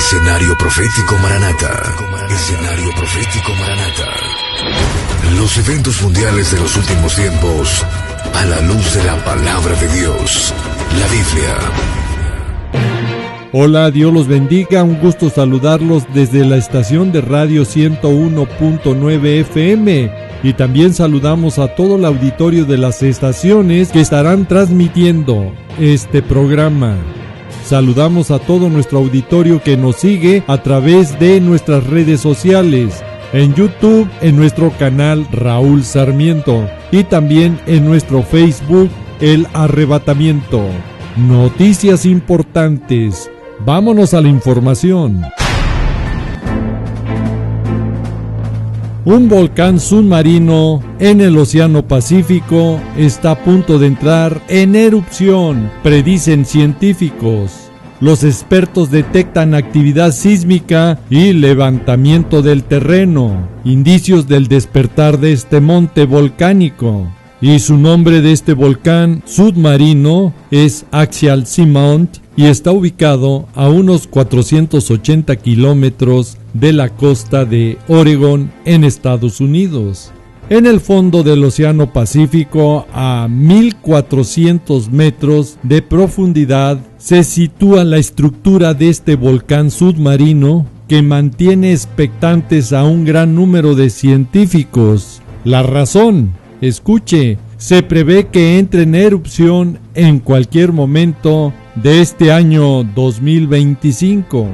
Escenario Profético Maranata. Escenario Profético Maranata. Los eventos mundiales de los últimos tiempos a la luz de la palabra de Dios, la Biblia. Hola, Dios los bendiga, un gusto saludarlos desde la estación de radio 101.9 FM y también saludamos a todo el auditorio de las estaciones que estarán transmitiendo este programa. Saludamos a todo nuestro auditorio que nos sigue a través de nuestras redes sociales, en YouTube, en nuestro canal Raúl Sarmiento y también en nuestro Facebook El Arrebatamiento. Noticias importantes. Vámonos a la información. Un volcán submarino en el Océano Pacífico está a punto de entrar en erupción, predicen científicos. Los expertos detectan actividad sísmica y levantamiento del terreno, indicios del despertar de este monte volcánico. Y su nombre de este volcán submarino es Axial Seamount y está ubicado a unos 480 kilómetros de la costa de Oregón en Estados Unidos. En el fondo del Océano Pacífico, a 1400 metros de profundidad, se sitúa la estructura de este volcán submarino que mantiene expectantes a un gran número de científicos. La razón, escuche, se prevé que entre en erupción en cualquier momento de este año 2025.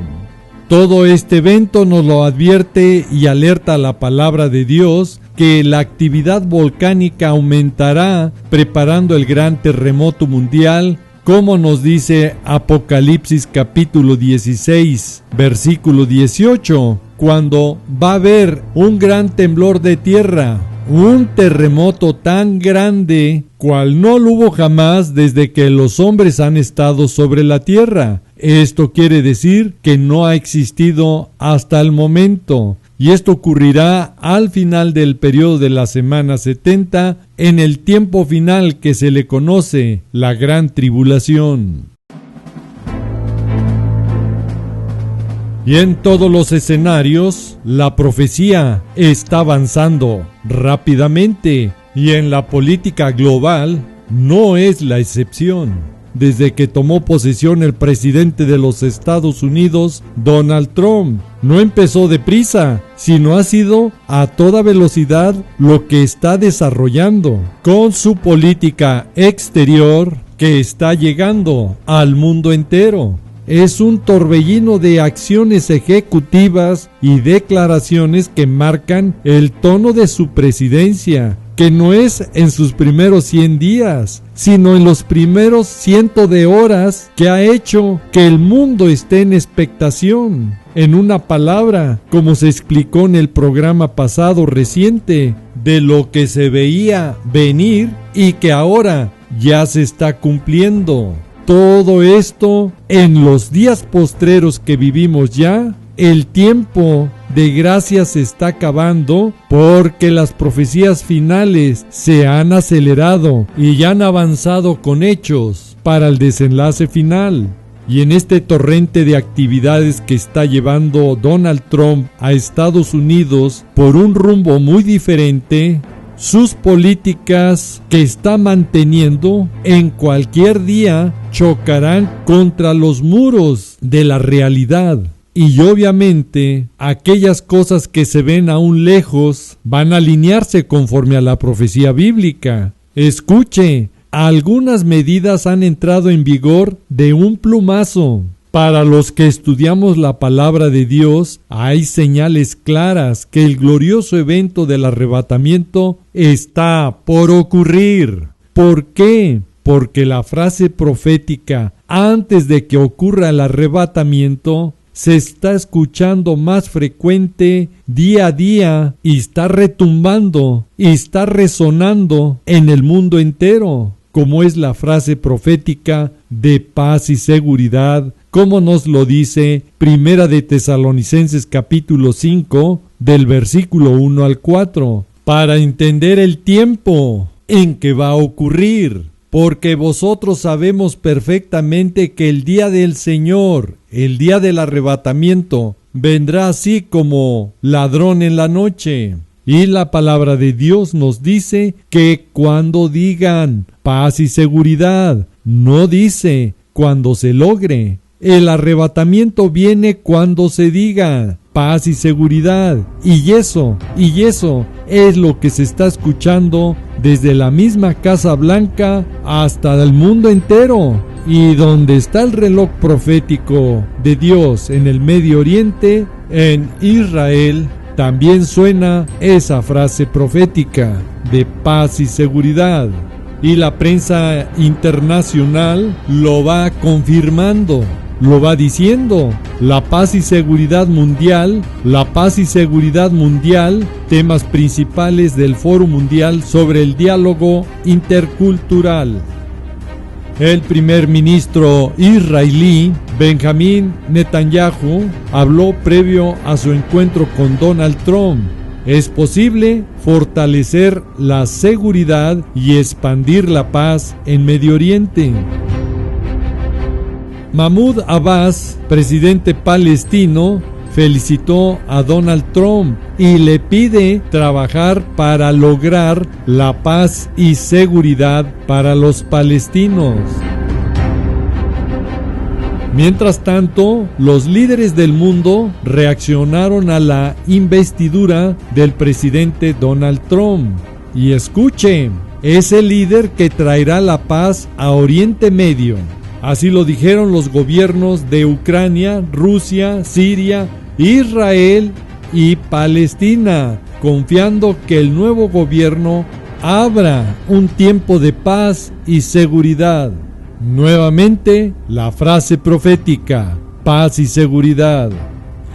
Todo este evento nos lo advierte y alerta la palabra de Dios que la actividad volcánica aumentará preparando el gran terremoto mundial, como nos dice Apocalipsis capítulo 16, versículo 18, cuando va a haber un gran temblor de tierra, un terremoto tan grande cual no lo hubo jamás desde que los hombres han estado sobre la tierra. Esto quiere decir que no ha existido hasta el momento. Y esto ocurrirá al final del periodo de la semana 70, en el tiempo final que se le conoce la Gran Tribulación. Y en todos los escenarios, la profecía está avanzando rápidamente, y en la política global no es la excepción. Desde que tomó posesión el presidente de los Estados Unidos, Donald Trump, no empezó deprisa, sino ha sido a toda velocidad lo que está desarrollando con su política exterior que está llegando al mundo entero. Es un torbellino de acciones ejecutivas y declaraciones que marcan el tono de su presidencia, que no es en sus primeros 100 días, sino en los primeros 100 de horas, que ha hecho que el mundo esté en expectación. En una palabra, como se explicó en el programa pasado reciente, de lo que se veía venir y que ahora ya se está cumpliendo. Todo esto en los días postreros que vivimos ya. El tiempo de gracia se está acabando porque las profecías finales se han acelerado y ya han avanzado con hechos para el desenlace final. Y en este torrente de actividades que está llevando Donald Trump a Estados Unidos por un rumbo muy diferente, sus políticas que está manteniendo en cualquier día chocarán contra los muros de la realidad. Y obviamente aquellas cosas que se ven aún lejos van a alinearse conforme a la profecía bíblica. Escuche, algunas medidas han entrado en vigor de un plumazo. Para los que estudiamos la palabra de Dios, hay señales claras que el glorioso evento del arrebatamiento está por ocurrir. ¿Por qué? Porque la frase profética antes de que ocurra el arrebatamiento se está escuchando más frecuente día a día y está retumbando y está resonando en el mundo entero, como es la frase profética de paz y seguridad, como nos lo dice Primera de Tesalonicenses capítulo 5 del versículo 1 al 4, para entender el tiempo en que va a ocurrir. porque vosotros sabemos perfectamente que el día del Señor, el día del arrebatamiento, vendrá así como ladrón en la noche. Y la palabra de Dios nos dice que cuando digan paz y seguridad, no dice cuando se logre. El arrebatamiento viene cuando se diga paz y seguridad. Y eso es lo que se está escuchando desde la misma Casa Blanca hasta el mundo entero. Y donde está el reloj profético de Dios en el Medio Oriente, en Israel, también suena esa frase profética de paz y seguridad. Y la prensa internacional lo va confirmando, lo va diciendo. La paz y seguridad mundial, temas principales del Foro Mundial sobre el Diálogo Intercultural. El primer ministro israelí, Benjamín Netanyahu, habló previo a su encuentro con Donald Trump. Es posible fortalecer la seguridad y expandir la paz en Medio Oriente. Mahmoud Abbas, presidente palestino, felicitó a Donald Trump y le pide trabajar para lograr la paz y seguridad para los palestinos. Mientras tanto, los líderes del mundo reaccionaron a la investidura del presidente Donald Trump. Y escuchen, es el líder que traerá la paz a Oriente Medio. Así lo dijeron los gobiernos de Ucrania, Rusia, Siria, Israel y Palestina, confiando que el nuevo gobierno abra un tiempo de paz y seguridad. Nuevamente, la frase profética, paz y seguridad.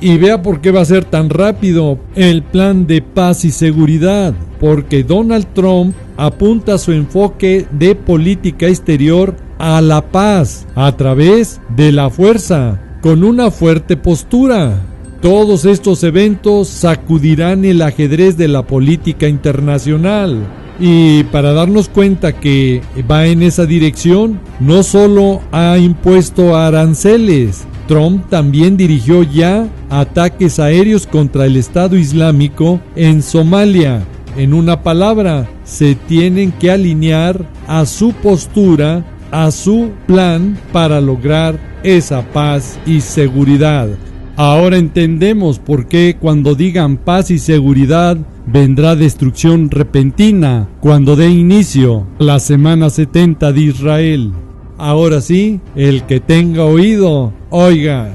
Y vea por qué va a ser tan rápido el plan de paz y seguridad, porque Donald Trump apunta su enfoque de política exterior a la paz a través de la fuerza, con una fuerte postura. Todos estos eventos sacudirán el ajedrez de la política internacional. Y para darnos cuenta que va en esa dirección, no solo ha impuesto aranceles, Trump también dirigió ya ataques aéreos contra el Estado Islámico en Somalia. En una palabra, se tienen que alinear a su postura, a su plan para lograr esa paz y seguridad. Ahora entendemos por qué cuando digan paz y seguridad vendrá destrucción repentina cuando dé inicio la semana 70 de Israel. Ahora sí, el que tenga oído, oiga.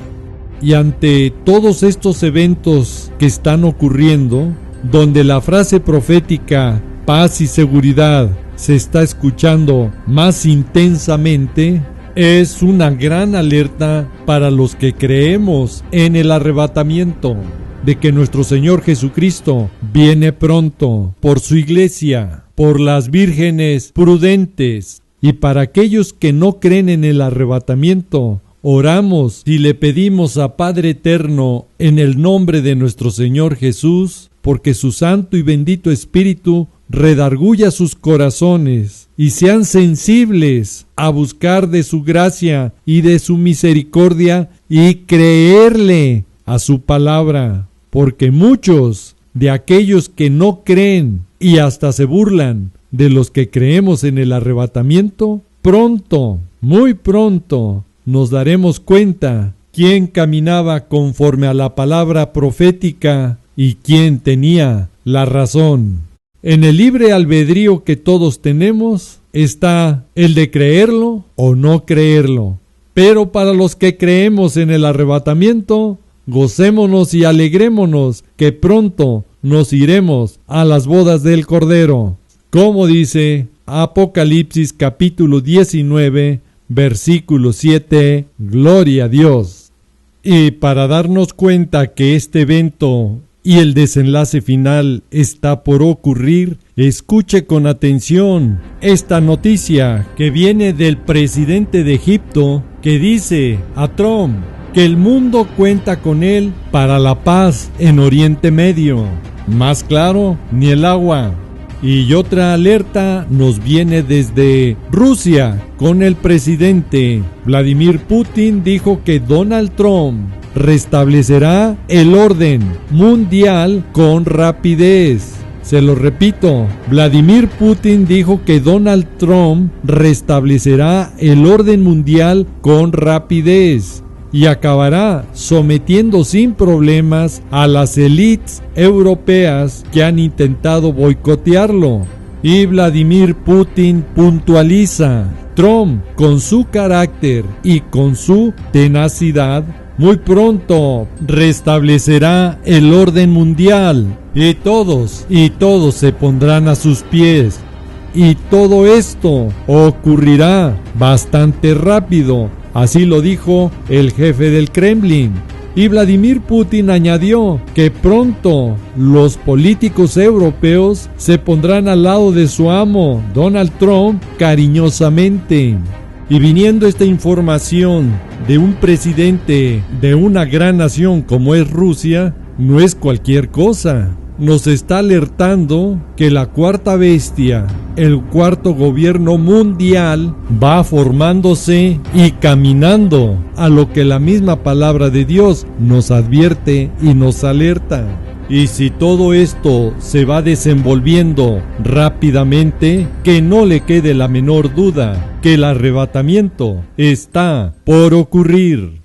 Y ante todos estos eventos que están ocurriendo, donde la frase profética paz y seguridad se está escuchando más intensamente, es una gran alerta para los que creemos en el arrebatamiento, de que nuestro Señor Jesucristo viene pronto por su iglesia, por las vírgenes prudentes. Y para aquellos que no creen en el arrebatamiento, oramos y le pedimos a Padre Eterno en el nombre de nuestro Señor Jesús, porque su Santo y bendito Espíritu redarguya sus corazones y sean sensibles a buscar de su gracia y de su misericordia y creerle a su palabra, porque muchos de aquellos que no creen y hasta se burlan de los que creemos en el arrebatamiento, pronto, muy pronto, nos daremos cuenta quién caminaba conforme a la palabra profética y quién tenía la razón. En el libre albedrío que todos tenemos está el de creerlo o no creerlo. Pero para los que creemos en el arrebatamiento, gocémonos y alegrémonos que pronto nos iremos a las bodas del Cordero. Como dice Apocalipsis capítulo 19, versículo 7, gloria a Dios. Y para darnos cuenta que este evento y el desenlace final está por ocurrir, escuche con atención esta noticia que viene del presidente de Egipto, que dice a Trump que el mundo cuenta con él para la paz en Oriente Medio. Más claro, ni el agua. Y otra alerta nos viene desde Rusia, con el presidente Vladimir Putin dijo que Donald Trump restablecerá el orden mundial con rapidez. Se lo repito, Vladimir Putin dijo que Donald Trump restablecerá el orden mundial con rapidez y acabará sometiendo sin problemas a las élites europeas que han intentado boicotearlo. Y Vladimir Putin puntualiza: Trump, con su carácter y con su tenacidad, muy pronto restablecerá el orden mundial y todos se pondrán a sus pies. Y todo esto ocurrirá bastante rápido, así lo dijo el jefe del Kremlin. Y Vladimir Putin añadió que pronto los políticos europeos se pondrán al lado de su amo, Donald Trump, cariñosamente. Y viniendo esta información de un presidente de una gran nación como es Rusia, no es cualquier cosa. Nos está alertando que la cuarta bestia, el cuarto gobierno mundial, va formándose y caminando, a lo que la misma palabra de Dios nos advierte y nos alerta. Y si todo esto se va desenvolviendo rápidamente, que no le quede la menor duda que el arrebatamiento está por ocurrir.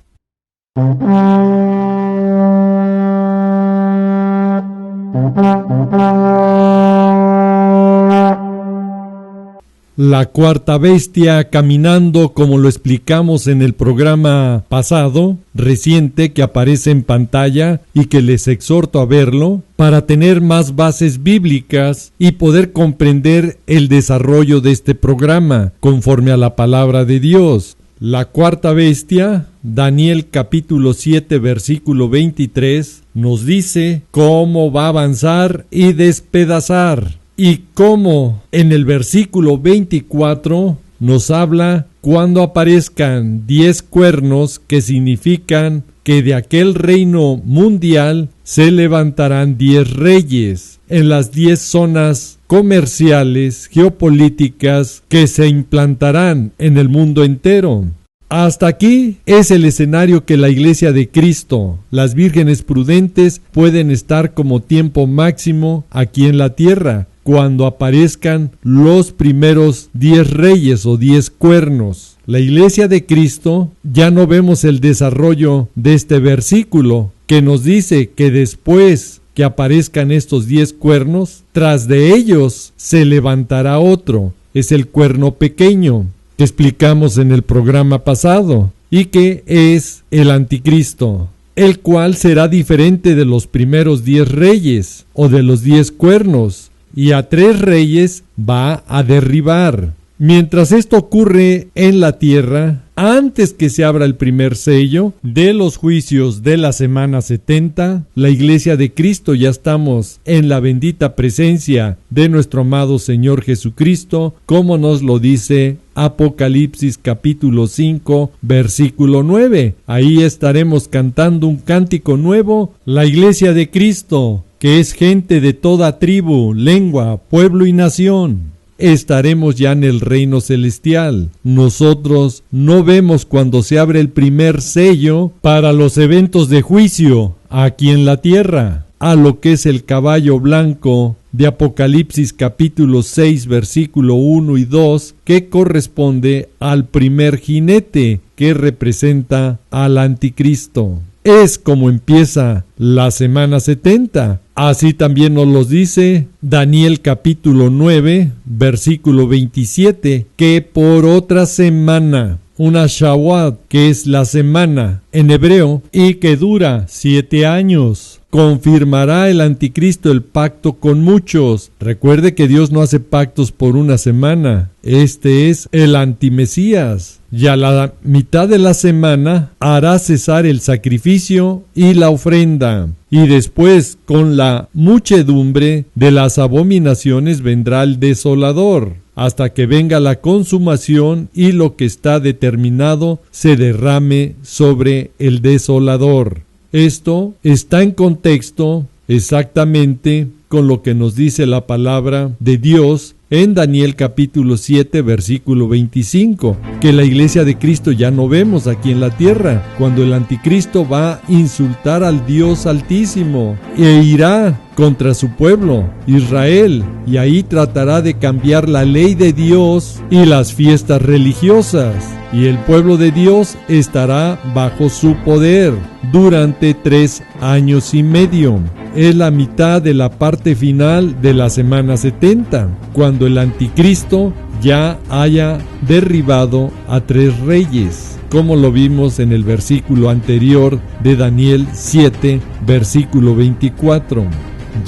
La cuarta bestia caminando, como lo explicamos en el programa pasado, reciente, que aparece en pantalla y que les exhorto a verlo, para tener más bases bíblicas y poder comprender el desarrollo de este programa, conforme a la palabra de Dios. La cuarta bestia, Daniel capítulo 7, versículo 23, nos dice cómo va a avanzar y despedazar. Y cómo en el versículo 24 nos habla cuando aparezcan 10 cuernos, que significan que de aquel reino mundial se levantarán 10 reyes en las 10 zonas comerciales, geopolíticas que se implantarán en el mundo entero. Hasta aquí es el escenario que la Iglesia de Cristo, las vírgenes prudentes, pueden estar como tiempo máximo aquí en la tierra, cuando aparezcan los primeros 10 reyes o 10 cuernos. La Iglesia de Cristo, ya no vemos el desarrollo de este versículo, que nos dice que después que aparezcan estos 10 cuernos, tras de ellos se levantará otro. Es el cuerno pequeño, que explicamos en el programa pasado, y que es el anticristo, el cual será diferente de los primeros 10 reyes o de los 10 cuernos, y a 3 reyes va a derribar. Mientras esto ocurre en la tierra, antes que se abra el primer sello de los juicios de la semana 70, la Iglesia de Cristo ya estamos en la bendita presencia de nuestro amado Señor Jesucristo, como nos lo dice Apocalipsis capítulo 5, versículo 9. Ahí estaremos cantando un cántico nuevo, la Iglesia de Cristo, que es gente de toda tribu, lengua, pueblo y nación. Estaremos ya en el reino celestial. Nosotros no vemos cuando se abre el primer sello para los eventos de juicio aquí en la tierra, a lo que es el caballo blanco de Apocalipsis capítulo 6, versículo 1 y 2, que corresponde al primer jinete, que representa al anticristo. Es como empieza la semana 70. Así también nos lo dice Daniel capítulo 9, versículo 27, que por otra semana, una Shawat, que es la semana en hebreo, y que dura 7 años, confirmará el anticristo el pacto con muchos. Recuerde que Dios no hace pactos por una semana. Este es el antimesías. Y a la mitad de la semana hará cesar el sacrificio y la ofrenda. Y después, con la muchedumbre de las abominaciones, vendrá el desolador, hasta que venga la consumación y lo que está determinado se derrame sobre el desolador. Esto está en contexto exactamente con lo que nos dice la palabra de Dios en Daniel capítulo 7 versículo 25, que la iglesia de Cristo ya no vemos aquí en la tierra, cuando el anticristo va a insultar al Dios Altísimo e irá contra su pueblo, Israel, y ahí tratará de cambiar la ley de Dios y las fiestas religiosas, y el pueblo de Dios estará bajo su poder durante 3 años y medio. Es la mitad de la parte final de la semana 70, cuando el anticristo ya haya derribado a 3 reyes, como lo vimos en el versículo anterior de Daniel 7, versículo 24.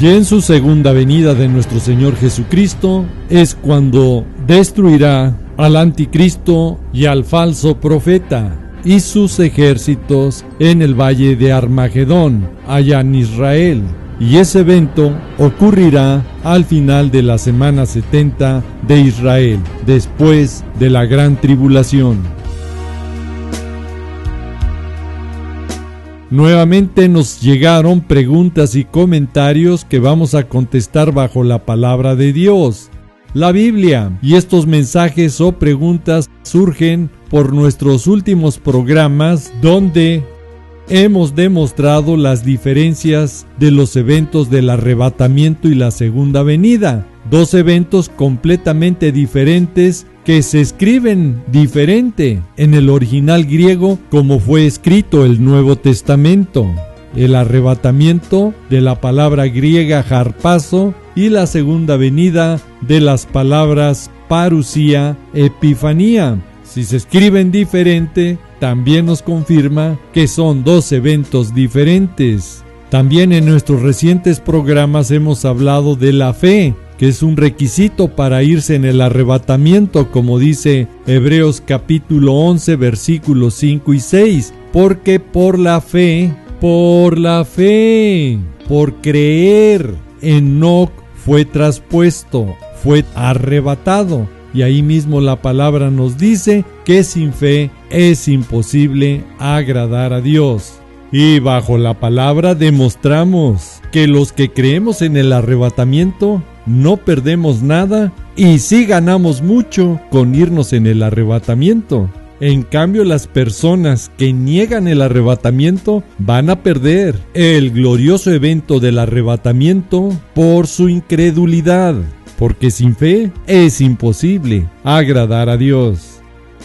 Y en su segunda venida de nuestro Señor Jesucristo es cuando destruirá al anticristo y al falso profeta y sus ejércitos en el valle de Armagedón, allá en Israel. Y ese evento ocurrirá al final de la semana 70 de Israel, después de la gran tribulación. Nuevamente nos llegaron preguntas y comentarios que vamos a contestar bajo la palabra de Dios, la Biblia, y estos mensajes o preguntas surgen por nuestros últimos programas donde hemos demostrado las diferencias de los eventos del arrebatamiento y la segunda venida, 2 eventos completamente diferentes que se escriben diferente en el original griego como fue escrito el Nuevo Testamento. El arrebatamiento de la palabra griega harpazo y la segunda venida de las palabras parusía, epifanía. Si se escriben diferente, también nos confirma que son 2 eventos diferentes. También en nuestros recientes programas hemos hablado de la fe, que es un requisito para irse en el arrebatamiento, como dice Hebreos capítulo 11, versículos 5 y 6, porque por creer, Enoc fue traspuesto, fue arrebatado. Y ahí mismo la palabra nos dice que sin fe es imposible agradar a Dios. Y bajo la palabra demostramos que los que creemos en el arrebatamiento no perdemos nada y sí ganamos mucho con irnos en el arrebatamiento. En cambio, las personas que niegan el arrebatamiento van a perder el glorioso evento del arrebatamiento por su incredulidad. Porque sin fe es imposible agradar a Dios.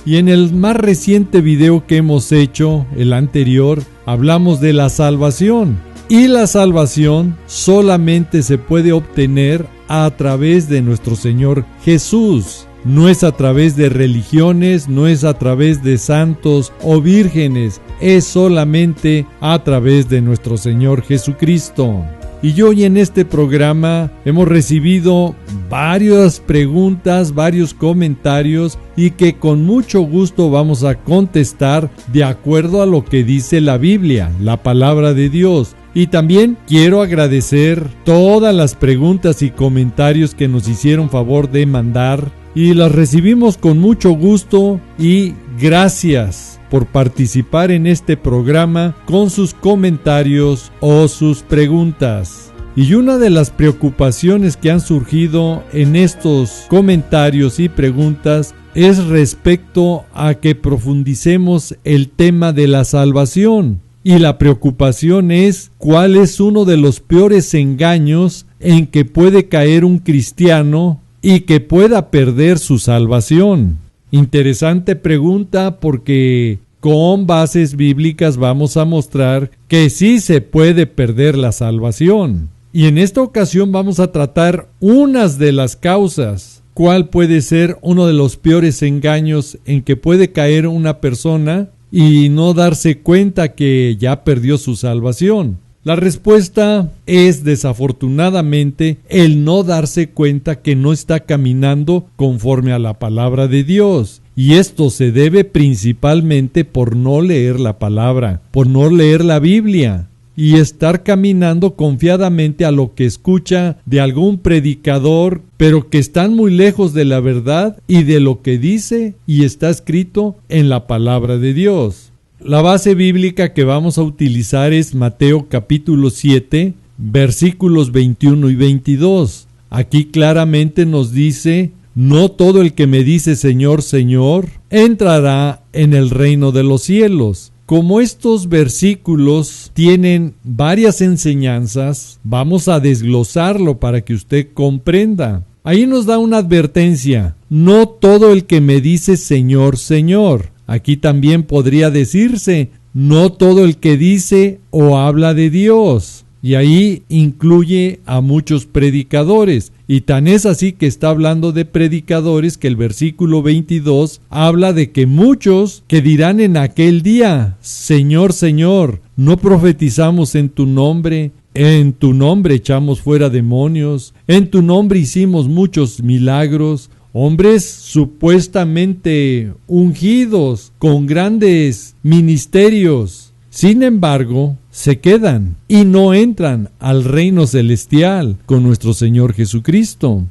Y en el más reciente video que hemos hecho, el anterior, hablamos de la salvación. Y la salvación solamente se puede obtener a través de nuestro Señor Jesús. No es a través de religiones, no es a través de santos o vírgenes, es solamente a través de nuestro Señor Jesucristo. Y hoy en este programa hemos recibido varias preguntas, varios comentarios y que con mucho gusto vamos a contestar de acuerdo a lo que dice la Biblia, la palabra de Dios. Y también quiero agradecer todas las preguntas y comentarios que nos hicieron favor de mandar y las recibimos con mucho gusto y gracias por participar en este programa con sus comentarios o sus preguntas. Y una de las preocupaciones que han surgido en estos comentarios y preguntas es respecto a que profundicemos el tema de la salvación. Y la preocupación es cuál es uno de los peores engaños en que puede caer un cristiano y que pueda perder su salvación. Interesante pregunta porque con bases bíblicas vamos a mostrar que sí se puede perder la salvación. Y en esta ocasión vamos a tratar unas de las causas. ¿Cuál puede ser uno de los peores engaños en que puede caer una persona y no darse cuenta que ya perdió su salvación? La respuesta es desafortunadamente el no darse cuenta que no está caminando conforme a la palabra de Dios. Y esto se debe principalmente por no leer la palabra, por no leer la Biblia y estar caminando confiadamente a lo que escucha de algún predicador, pero que están muy lejos de la verdad y de lo que dice y está escrito en la palabra de Dios. La base bíblica que vamos a utilizar es Mateo capítulo 7, versículos 21 y 22. Aquí claramente nos dice: no todo el que me dice Señor, Señor, entrará en el reino de los cielos. Como estos versículos tienen varias enseñanzas, vamos a desglosarlo para que usted comprenda. Ahí nos da una advertencia: no todo el que me dice Señor, Señor. Aquí también podría decirse: no todo el que dice o habla de Dios. Y ahí incluye a muchos predicadores. Y tan es así que está hablando de predicadores que el versículo 22 habla de que muchos que dirán en aquel día: Señor, Señor, ¿no profetizamos en tu nombre? En tu nombre echamos fuera demonios, en tu nombre hicimos muchos milagros. Hombres supuestamente ungidos con grandes ministerios. Sin embargo, se quedan y no entran al reino celestial con nuestro Señor Jesucristo.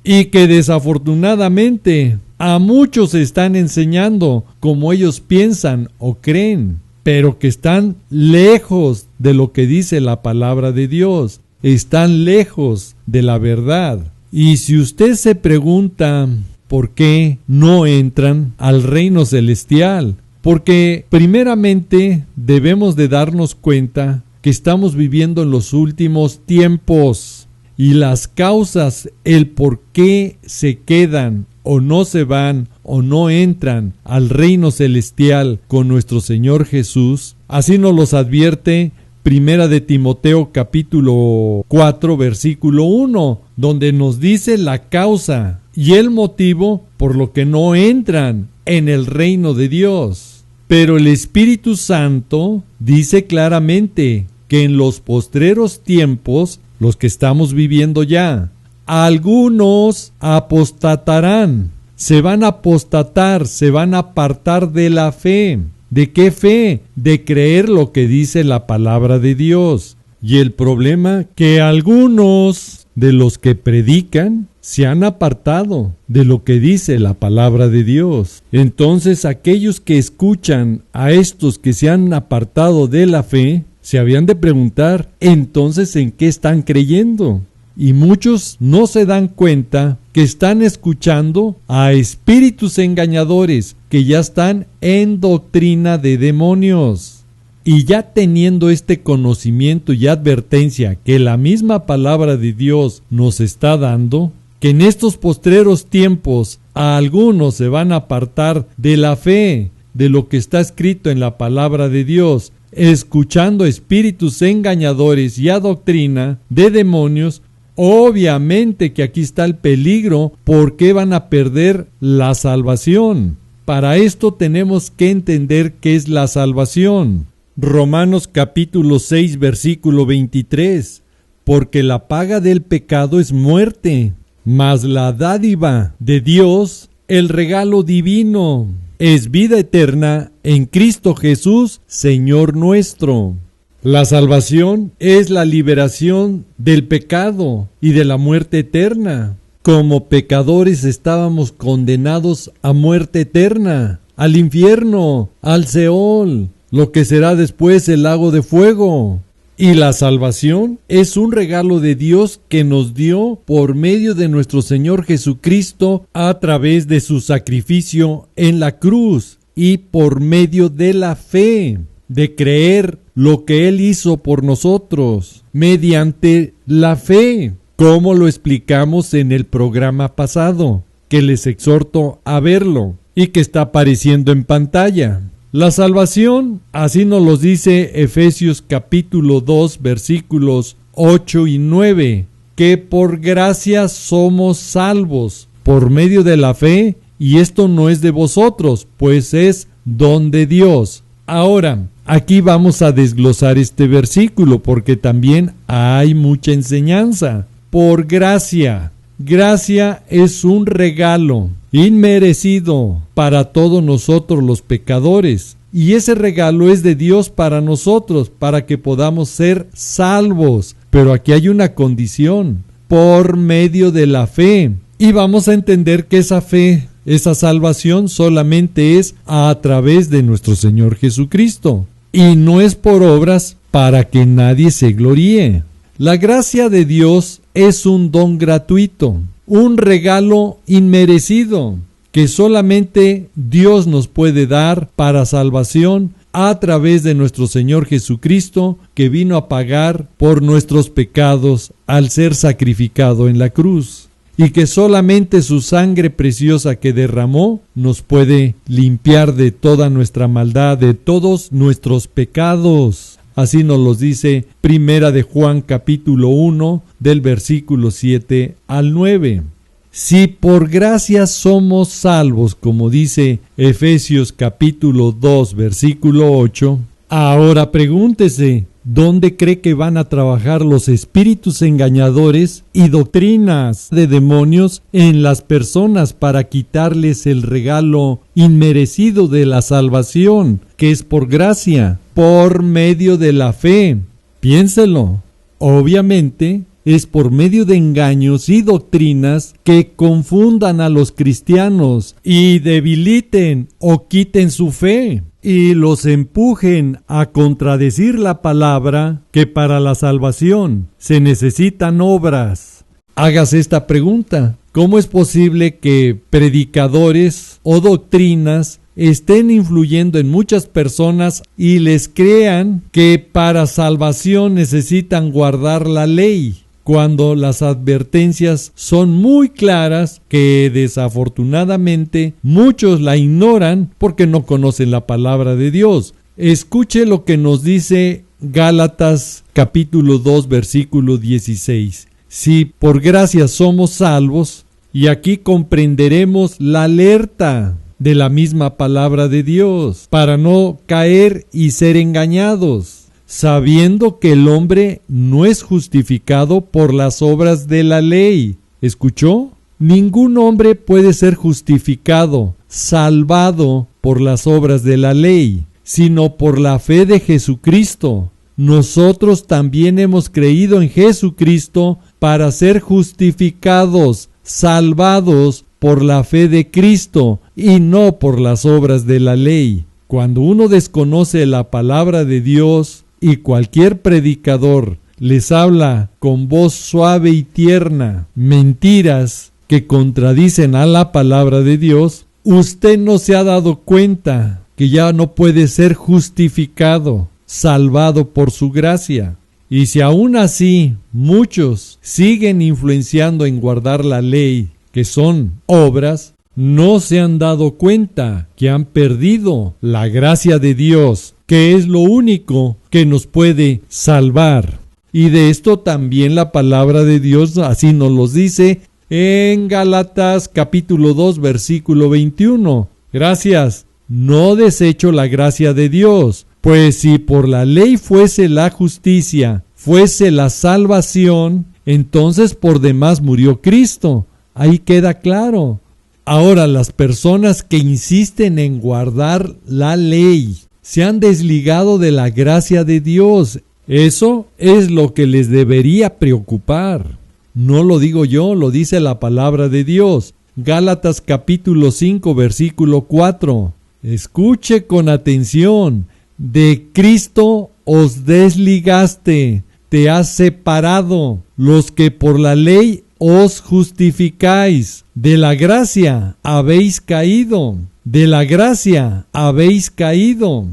Y que desafortunadamente a muchos están enseñando como ellos piensan o creen, pero que están lejos de lo que dice la palabra de Dios, están lejos de la verdad. Y si usted se pregunta por qué no entran al reino celestial, porque primeramente debemos de darnos cuenta que estamos viviendo en los últimos tiempos, y las causas, el por qué se quedan o no se van o no entran al reino celestial con nuestro Señor Jesús, así nos los advierte Primera de Timoteo capítulo 4 versículo 1, donde nos dice la causa y el motivo por lo que no entran en el reino de Dios. Pero el Espíritu Santo dice claramente que en los postreros tiempos, los que estamos viviendo ya, algunos apostatarán, se van a apostatar, se van a apartar de la fe. ¿De qué fe? De creer lo que dice la palabra de Dios. Y el problema, que algunos de los que predican se han apartado de lo que dice la palabra de Dios. Entonces aquellos que escuchan a estos que se han apartado de la fe, se habían de preguntar, entonces, ¿en qué están creyendo? Y muchos no se dan cuenta que están escuchando a espíritus engañadores que ya están en doctrina de demonios. Y ya teniendo este conocimiento y advertencia que la misma palabra de Dios nos está dando, que en estos postreros tiempos a algunos se van a apartar de la fe, de lo que está escrito en la palabra de Dios, escuchando espíritus engañadores y a doctrina de demonios, obviamente que aquí está el peligro, porque van a perder la salvación. Para esto tenemos que entender qué es la salvación. Romanos capítulo 6 versículo 23, porque la paga del pecado es muerte, mas la dádiva de Dios, el regalo divino, es vida eterna en Cristo Jesús, Señor nuestro. La salvación es la liberación del pecado y de la muerte eterna. Como pecadores estábamos condenados a muerte eterna, al infierno, al Seol, lo que será después el lago de fuego. Y la salvación es un regalo de Dios que nos dio por medio de nuestro Señor Jesucristo a través de su sacrificio en la cruz y por medio de la fe, de creer lo que Él hizo por nosotros mediante la fe, como lo explicamos en el programa pasado, que les exhorto a verlo y que está apareciendo en pantalla. La salvación, así nos lo dice Efesios capítulo 2 versículos 8 y 9, que por gracia somos salvos por medio de la fe, y esto no es de vosotros, pues es don de Dios. Ahora, aquí vamos a desglosar este versículo porque también hay mucha enseñanza. Por gracia. Gracia es un regalo inmerecido para todos nosotros los pecadores. Y ese regalo es de Dios para nosotros, para que podamos ser salvos. Pero aquí hay una condición: por medio de la fe. Y vamos a entender que esa fe, esa salvación solamente es a través de nuestro Señor Jesucristo. Y no es por obras para que nadie se gloríe. La gracia de Dios es un don gratuito, un regalo inmerecido que solamente Dios nos puede dar para salvación a través de nuestro Señor Jesucristo, que vino a pagar por nuestros pecados al ser sacrificado en la cruz, y que solamente su sangre preciosa que derramó nos puede limpiar de toda nuestra maldad, de todos nuestros pecados. Así nos los dice Primera de Juan capítulo 1 del versículo 7 al 9. Si por gracia somos salvos, como dice Efesios capítulo 2 versículo 8, ahora pregúntese, ¿dónde cree que van a trabajar los espíritus engañadores y doctrinas de demonios en las personas para quitarles el regalo inmerecido de la salvación, que es por gracia, por medio de la fe? Piénselo. Obviamente, es por medio de engaños y doctrinas que confundan a los cristianos y debiliten o quiten su fe y los empujen a contradecir la palabra, que para la salvación se necesitan obras. Hágase esta pregunta: ¿cómo es posible que predicadores o doctrinas estén influyendo en muchas personas y les crean que para salvación necesitan guardar la ley, cuando las advertencias son muy claras, que desafortunadamente muchos la ignoran porque no conocen la palabra de Dios? Escuche lo que nos dice Gálatas capítulo 2 versículo 16. Si por gracia somos salvos, y aquí comprenderemos la alerta de la misma palabra de Dios, para no caer y ser engañados, sabiendo que el hombre no es justificado por las obras de la ley. ¿Escuchó? Ningún hombre puede ser justificado, salvado por las obras de la ley, sino por la fe de Jesucristo. Nosotros también hemos creído en Jesucristo para ser justificados, salvados por la fe de Cristo y no por las obras de la ley. Cuando uno desconoce la palabra de Dios y cualquier predicador les habla con voz suave y tierna mentiras que contradicen a la palabra de Dios, usted no se ha dado cuenta que ya no puede ser justificado, salvado por su gracia. Y si aún así muchos siguen influenciando en guardar la ley, que son obras, no se han dado cuenta que han perdido la gracia de Dios, que es lo único que nos puede salvar. Y de esto también la palabra de Dios así nos los dice en Gálatas capítulo 2 versículo 21. Gracias, no desecho la gracia de Dios, pues si por la ley fuese la justicia, fuese la salvación, entonces por demás murió Cristo. Ahí queda claro. Ahora, las personas que insisten en guardar la ley se han desligado de la gracia de Dios. Eso es lo que les debería preocupar. No lo digo yo, lo dice la palabra de Dios. Gálatas capítulo 5 versículo 4. Escuche con atención. De Cristo os desligaste, te has separado, los que por la ley os justificáis. De la gracia habéis caído. De la gracia habéis caído.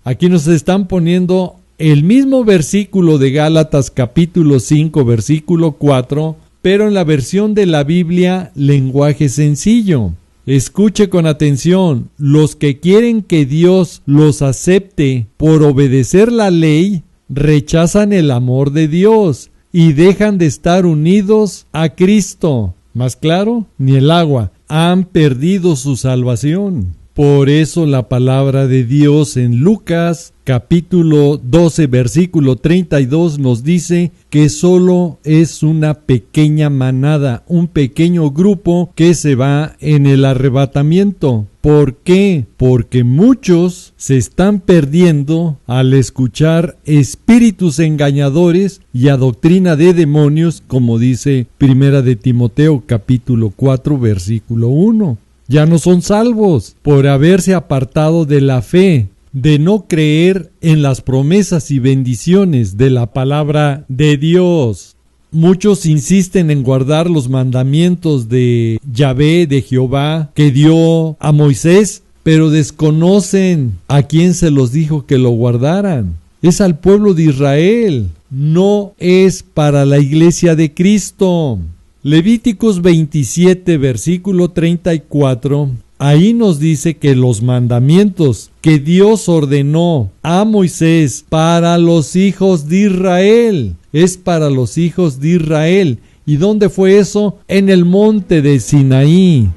Aquí nos están poniendo el mismo versículo de Gálatas capítulo 5 versículo 4, pero en la versión de la Biblia lenguaje sencillo. Escuche con atención, los que quieren que Dios los acepte por obedecer la ley, rechazan el amor de Dios y dejan de estar unidos a Cristo. Más claro, ni el agua, han perdido su salvación. Por eso la palabra de Dios en Lucas capítulo 12 versículo 32 nos dice que solo es una pequeña manada, un pequeño grupo que se va en el arrebatamiento. ¿Por qué? Porque muchos se están perdiendo al escuchar espíritus engañadores y a doctrina de demonios, como dice Primera de Timoteo capítulo 4 versículo 1. Ya no son salvos por haberse apartado de la fe, de no creer en las promesas y bendiciones de la palabra de Dios. Muchos insisten en guardar los mandamientos de Yahvé, de Jehová, que dio a Moisés, pero desconocen a quién se los dijo que lo guardaran. Es al pueblo de Israel, no es para la iglesia de Cristo. Levíticos 27, versículo 34, ahí nos dice que los mandamientos que Dios ordenó a Moisés para los hijos de Israel, es para los hijos de Israel. ¿Y dónde fue eso? En el monte de Sinaí.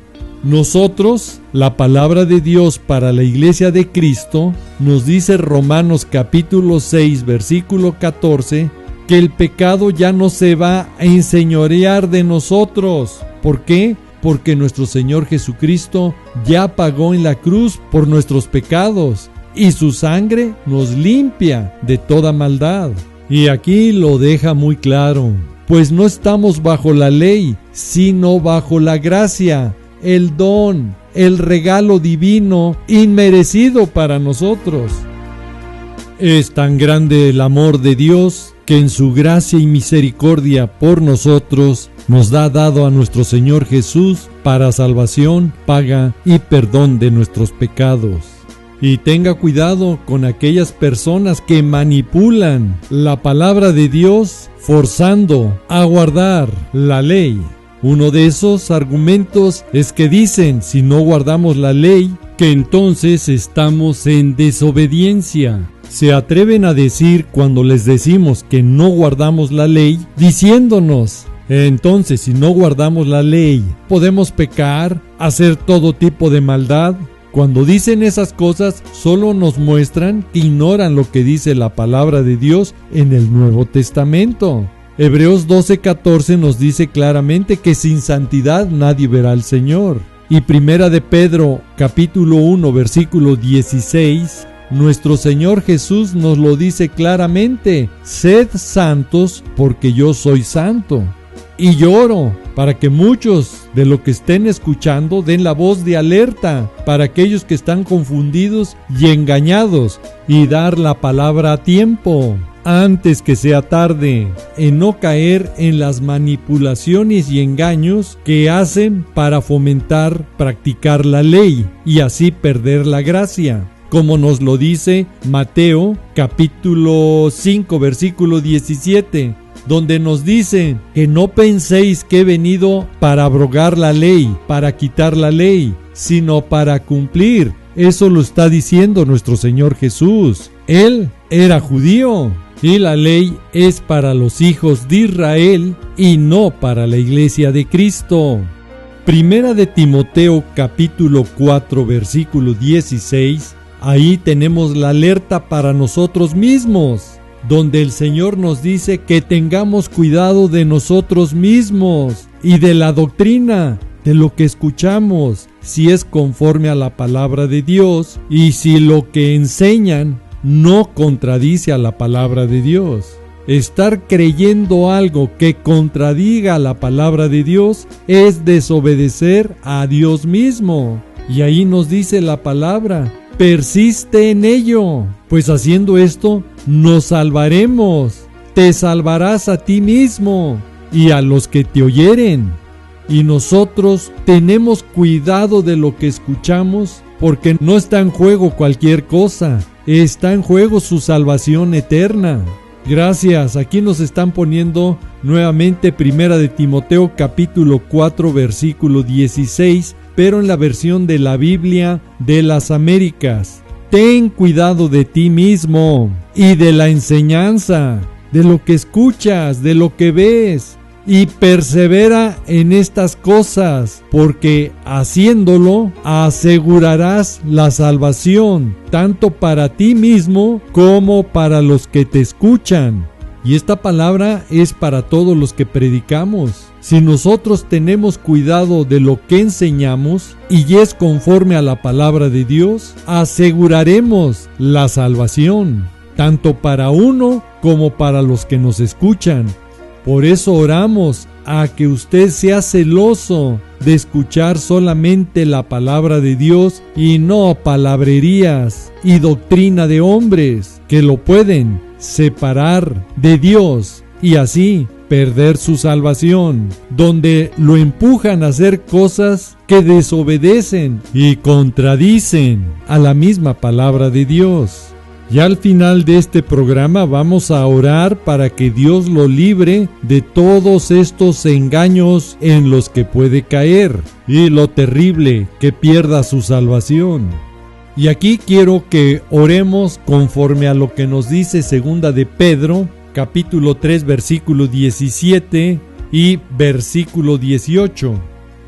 Nosotros, la palabra de Dios para la iglesia de Cristo, nos dice Romanos capítulo 6, versículo 14, que el pecado ya no se va a enseñorear de nosotros. ¿Por qué? Porque nuestro Señor Jesucristo ya pagó en la cruz por nuestros pecados y su sangre nos limpia de toda maldad. Y aquí lo deja muy claro, pues no estamos bajo la ley, sino bajo la gracia, el don, el regalo divino inmerecido para nosotros. Es tan grande el amor de Dios que en su gracia y misericordia por nosotros nos ha dado a nuestro Señor Jesús para salvación, paga y perdón de nuestros pecados. Y tenga cuidado con aquellas personas que manipulan la palabra de Dios forzando a guardar la ley. Uno de esos argumentos es que dicen, si no guardamos la ley, que entonces estamos en desobediencia. Se atreven a decir cuando les decimos que no guardamos la ley, diciéndonos, entonces si no guardamos la ley, podemos pecar, hacer todo tipo de maldad. Cuando dicen esas cosas, solo nos muestran que ignoran lo que dice la palabra de Dios en el Nuevo Testamento. Hebreos 12:14 nos dice claramente que sin santidad nadie verá al Señor. Y Primera de Pedro, capítulo 1, versículo 16, nuestro Señor Jesús nos lo dice claramente: sed santos porque yo soy santo. Y yo oro para que muchos de los que estén escuchando den la voz de alerta para aquellos que están confundidos y engañados, y dar la palabra a tiempo, antes que sea tarde, en no caer en las manipulaciones y engaños que hacen para fomentar practicar la ley y así perder la gracia. Como nos lo dice Mateo capítulo 5 versículo 17, donde nos dice que no penséis que he venido para abrogar la ley, para quitar la ley, sino para cumplir. Eso lo está diciendo nuestro Señor Jesús. Él era judío y la ley es para los hijos de Israel y no para la iglesia de Cristo. Primera de Timoteo capítulo 4 versículo 16, ahí tenemos la alerta para nosotros mismos, donde el Señor nos dice que tengamos cuidado de nosotros mismos y de la doctrina, de lo que escuchamos, si es conforme a la palabra de Dios y si lo que enseñan no contradice a la palabra de Dios. Estar creyendo algo que contradiga la palabra de Dios es desobedecer a Dios mismo. Y ahí nos dice la palabra: persiste en ello, pues haciendo esto nos salvaremos. Te salvarás a ti mismo y a los que te oyeren. Y nosotros tenemos cuidado de lo que escuchamos, porque no está en juego cualquier cosa, está en juego su salvación eterna. Gracias, aquí nos están poniendo nuevamente Primera de Timoteo capítulo 4 versículo 16, pero en la versión de la Biblia de las Américas. Ten cuidado de ti mismo y de la enseñanza, de lo que escuchas, de lo que ves, y persevera en estas cosas, porque haciéndolo asegurarás la salvación, tanto para ti mismo como para los que te escuchan. Y esta palabra es para todos los que predicamos. Si nosotros tenemos cuidado de lo que enseñamos y es conforme a la palabra de Dios, aseguraremos la salvación, tanto para uno como para los que nos escuchan. Por eso oramos a que usted sea celoso de escuchar solamente la palabra de Dios y no palabrerías y doctrina de hombres que lo pueden separar de Dios y así perder su salvación, donde lo empujan a hacer cosas que desobedecen y contradicen a la misma palabra de Dios. Y al final de este programa vamos a orar para que Dios lo libre de todos estos engaños en los que puede caer y lo terrible que pierda su salvación. Y aquí quiero que oremos conforme a lo que nos dice segunda de Pedro, capítulo 3, versículo 17 y versículo 18.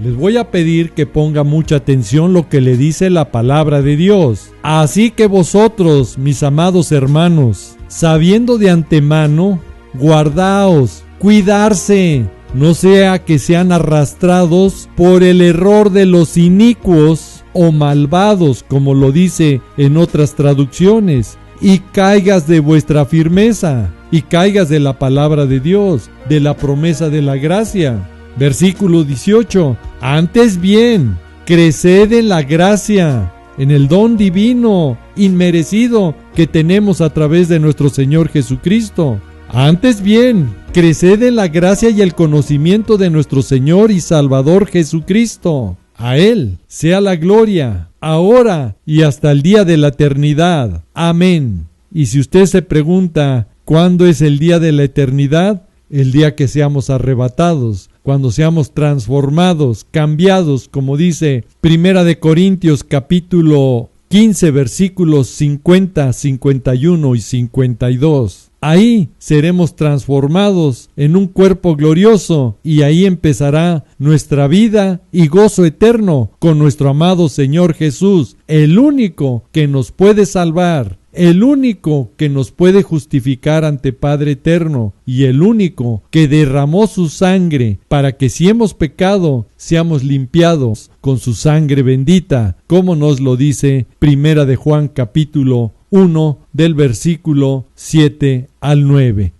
Les voy a pedir que ponga mucha atención lo que le dice la palabra de Dios. Así que vosotros, mis amados hermanos, sabiendo de antemano, guardaos, cuidarse, no sea que sean arrastrados por el error de los inicuos o malvados, como lo dice en otras traducciones, y caigas de vuestra firmeza, y caigas de la palabra de Dios, de la promesa de la gracia. Versículo 18. Antes bien, creced en la gracia, en el don divino, inmerecido, que tenemos a través de nuestro Señor Jesucristo. Antes bien, creced en la gracia y el conocimiento de nuestro Señor y Salvador Jesucristo. A Él sea la gloria, ahora y hasta el día de la eternidad. Amén. Y si usted se pregunta, ¿cuándo es el día de la eternidad? El día que seamos arrebatados, cuando seamos transformados, cambiados, como dice Primera de Corintios capítulo 15, versículos 50, 51 y 52. Ahí seremos transformados en un cuerpo glorioso y ahí empezará nuestra vida y gozo eterno con nuestro amado Señor Jesús, el único que nos puede salvar, el único que nos puede justificar ante Padre eterno y el único que derramó su sangre para que si hemos pecado seamos limpiados con su sangre bendita, como nos lo dice Primera de Juan capítulo 1 del versículo 7 al 9.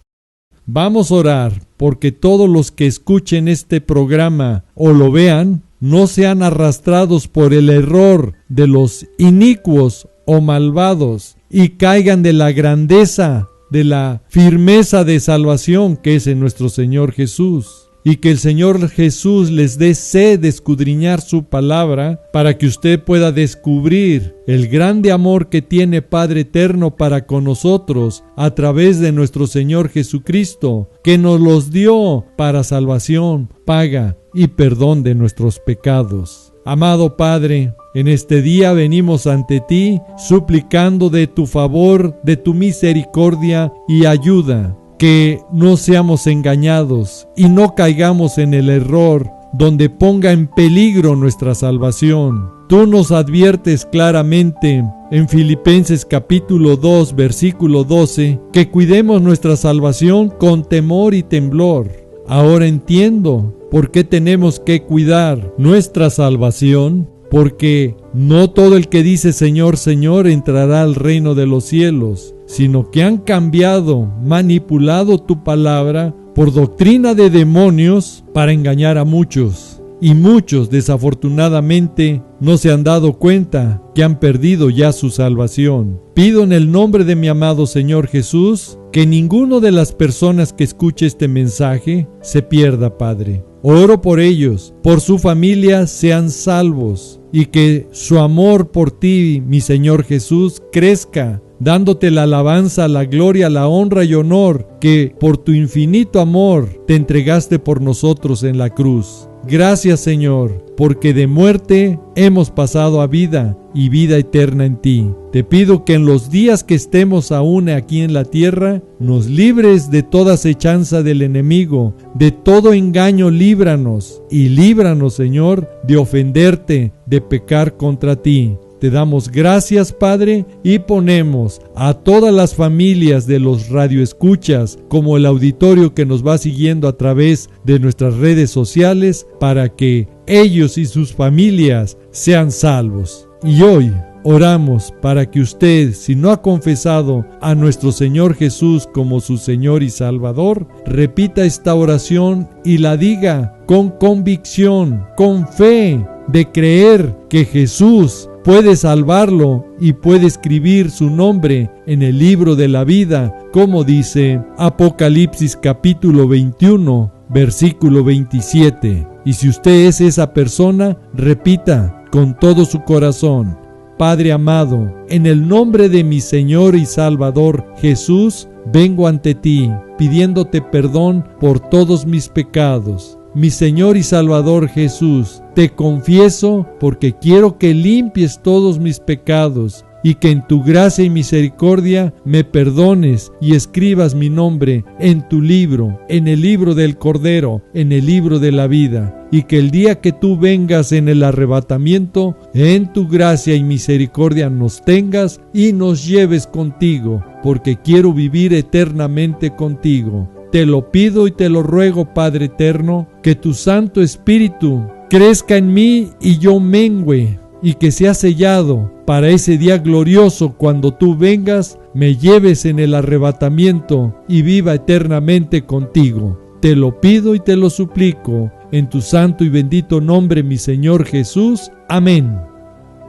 Vamos a orar porque todos los que escuchen este programa o lo vean no sean arrastrados por el error de los inicuos o malvados y caigan de la grandeza, de la firmeza de salvación que es en nuestro Señor Jesús. Y que el Señor Jesús les dé sed de escudriñar su palabra para que usted pueda descubrir el grande amor que tiene Padre Eterno para con nosotros a través de nuestro Señor Jesucristo, que nos los dio para salvación, paga y perdón de nuestros pecados. Amado Padre, en este día venimos ante ti suplicando de tu favor, de tu misericordia y ayuda. Que no seamos engañados y no caigamos en el error donde ponga en peligro nuestra salvación. Tú nos adviertes claramente en Filipenses capítulo 2 versículo 12 que cuidemos nuestra salvación con temor y temblor. Ahora entiendo por qué tenemos que cuidar nuestra salvación, porque no todo el que dice Señor, Señor entrará al reino de los cielos, sino que han cambiado, manipulado tu palabra por doctrina de demonios para engañar a muchos. Y muchos, desafortunadamente, no se han dado cuenta que han perdido ya su salvación. Pido en el nombre de mi amado Señor Jesús que ninguno de las personas que escuche este mensaje se pierda, Padre. Oro por ellos, por su familia sean salvos y que su amor por ti, mi Señor Jesús, crezca, dándote la alabanza, la gloria, la honra y honor que por tu infinito amor te entregaste por nosotros en la cruz. Gracias, Señor, porque de muerte hemos pasado a vida y vida eterna en ti. Te pido que en los días que estemos aún aquí en la tierra, nos libres de toda acechanza del enemigo, de todo engaño, líbranos y líbranos, Señor, de ofenderte, de pecar contra ti. Te damos gracias, Padre, y ponemos a todas las familias de los radioescuchas, como el auditorio que nos va siguiendo a través de nuestras redes sociales, para que ellos y sus familias sean salvos. Y hoy oramos para que usted, si no ha confesado a nuestro Señor Jesús como su Señor y Salvador, repita esta oración y la diga con convicción, con fe, de creer que Jesús puede salvarlo y puede escribir su nombre en el libro de la vida, como dice Apocalipsis capítulo 21, versículo 27. Y si usted es esa persona, repita con todo su corazón: Padre amado, en el nombre de mi Señor y Salvador Jesús, vengo ante ti, pidiéndote perdón por todos mis pecados. Mi Señor y Salvador Jesús, te confieso porque quiero que limpies todos mis pecados y que en tu gracia y misericordia me perdones y escribas mi nombre en tu libro, en el libro del Cordero, en el libro de la vida, y que el día que tú vengas en el arrebatamiento, en tu gracia y misericordia nos tengas y nos lleves contigo, porque quiero vivir eternamente contigo. Te lo pido y te lo ruego, Padre eterno, que tu Santo Espíritu crezca en mí y yo mengüe, y que sea sellado para ese día glorioso cuando tú vengas, me lleves en el arrebatamiento y viva eternamente contigo. Te lo pido y te lo suplico, en tu santo y bendito nombre, mi Señor Jesús. Amén.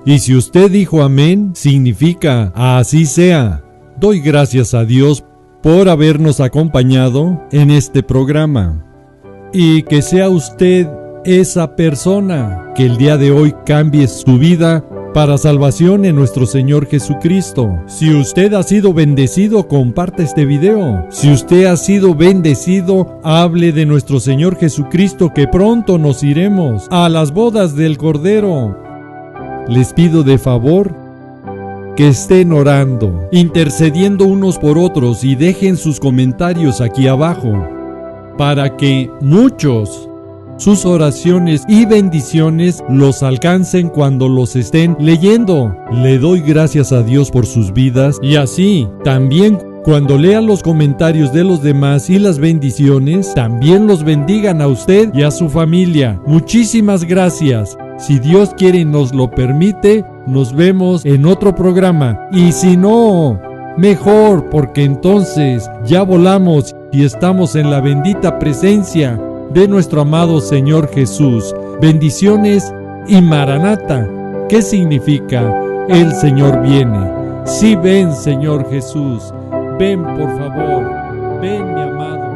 Y si usted dijo amén, significa así sea. Doy gracias a Dios por habernos acompañado en este programa. Y que sea usted esa persona que el día de hoy cambie su vida para salvación en nuestro Señor Jesucristo. Si usted ha sido bendecido, comparte este video. Si usted ha sido bendecido, hable de nuestro Señor Jesucristo, que pronto nos iremos a las bodas del Cordero. Les pido de favor que estén orando, intercediendo unos por otros, y dejen sus comentarios aquí abajo para que muchos sus oraciones y bendiciones los alcancen cuando los estén leyendo. Le doy gracias a Dios por sus vidas, y así también cuando lean los comentarios de los demás y las bendiciones, también los bendigan a usted y a su familia. Muchísimas gracias. Si Dios quiere y nos lo permite, nos vemos en otro programa. Y si no, mejor, porque entonces ya volamos y estamos en la bendita presencia de nuestro amado Señor Jesús. Bendiciones y Maranata. ¿Qué significa? El Señor viene. Sí, ven, Señor Jesús. Ven, por favor. Ven, mi amado.